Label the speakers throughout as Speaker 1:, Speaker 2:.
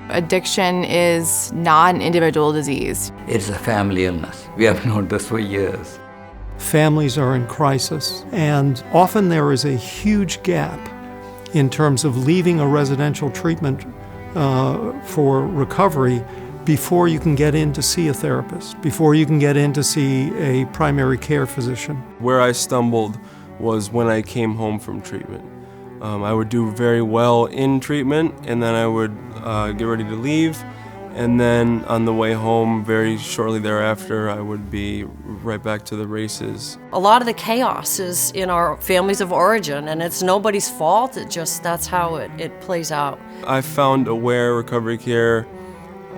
Speaker 1: Addiction is not an individual disease.
Speaker 2: It's a family illness. We have known this for years.
Speaker 3: Families are in crisis, and often there is a huge gap in terms of leaving a residential treatment for recovery before you can get in to see a therapist, before you can get in to see a primary care physician.
Speaker 4: Where I stumbled was when I came home from treatment. I would do very well in treatment, and then I would get ready to leave, and then on the way home, very shortly thereafter, I would be right back to the races.
Speaker 5: A lot of the chaos is in our families of origin, and it's nobody's fault. That's how it plays out.
Speaker 4: I found Aware Recovery Care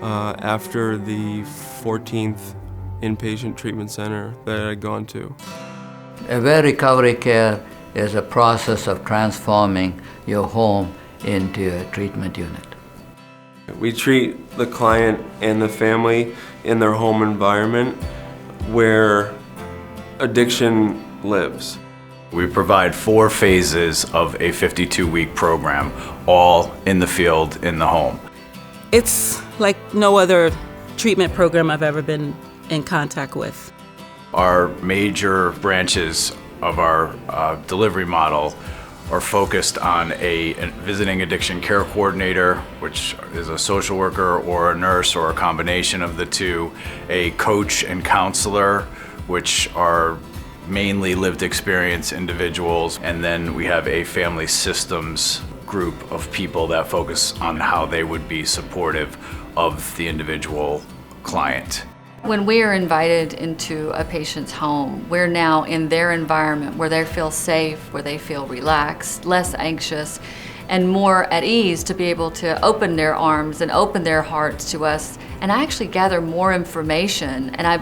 Speaker 4: after the 14th inpatient treatment center that I'd gone to.
Speaker 2: Aware Recovery Care is a process of transforming your home into a treatment unit.
Speaker 4: We treat the client and the family in their home environment where addiction lives.
Speaker 6: We provide 4 phases of a 52-week program, all in the field, in the home.
Speaker 7: It's like no other treatment program I've ever been in contact with.
Speaker 6: Our major branches of our delivery model are focused on a visiting addiction care coordinator, which is a social worker or a nurse or a combination of the two, a coach and counselor, which are mainly lived experience individuals, and then we have a family systems group of people that focus on how they would be supportive of the individual client.
Speaker 8: When we are invited into a patient's home, we're now in their environment where they feel safe, where they feel relaxed, less anxious, and more at ease to be able to open their arms and open their hearts to us and actually gather more information, and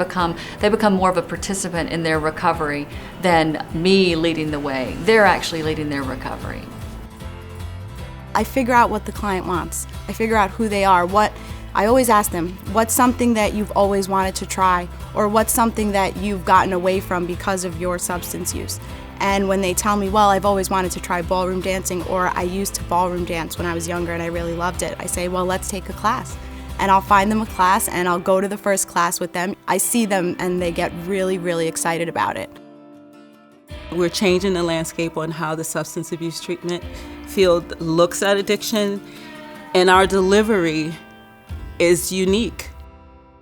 Speaker 8: they become more of a participant in their recovery than me leading the way. They're actually leading their recovery.
Speaker 9: I figure out what the client wants. I figure out who they are. I always ask them, what's something that you've always wanted to try, or what's something that you've gotten away from because of your substance use? And when they tell me, well, I've always wanted to try ballroom dancing, or I used to ballroom dance when I was younger and I really loved it, I say, well, let's take a class. And I'll find them a class and I'll go to the first class with them. I see them and they get really, really excited about it.
Speaker 7: We're changing the landscape on how the substance abuse treatment field looks at addiction, and our delivery is unique.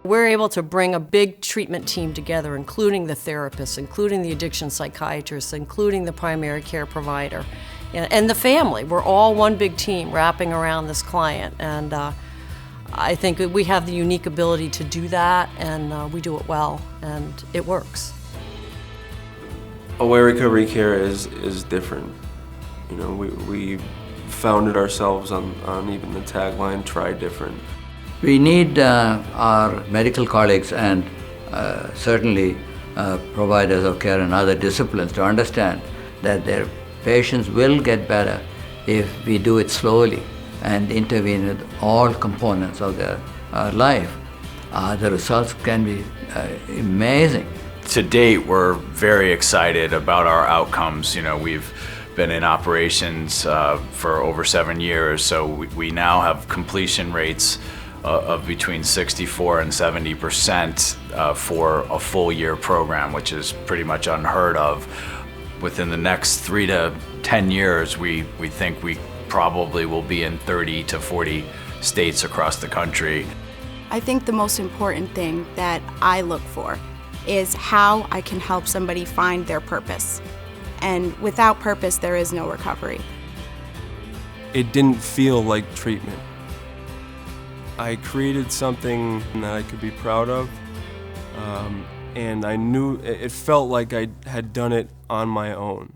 Speaker 5: We're able to bring a big treatment team together, including the therapists, including the addiction psychiatrists, including the primary care provider, and the family. We're all one big team wrapping around this client, and I think we have the unique ability to do that, and we do it well, and it works.
Speaker 4: Aware Recovery Care is different. You know, we founded ourselves on even the tagline, try different.
Speaker 2: We need our medical colleagues and certainly providers of care in other disciplines to understand that their patients will get better if we do it slowly and intervene with all components of their life. The results can be amazing.
Speaker 6: To date, we're very excited about our outcomes. You know, we've been in operations for over 7 years, so we now have completion rates of between 64 and 70% for a full year program, which is pretty much unheard of. Within the next 3 to 10 years, we think we probably will be in 30 to 40 states across the country.
Speaker 9: I think the most important thing that I look for is how I can help somebody find their purpose. And without purpose, there is no recovery.
Speaker 4: It didn't feel like treatment. I created something that I could be proud of, and I knew it felt like I had done it on my own.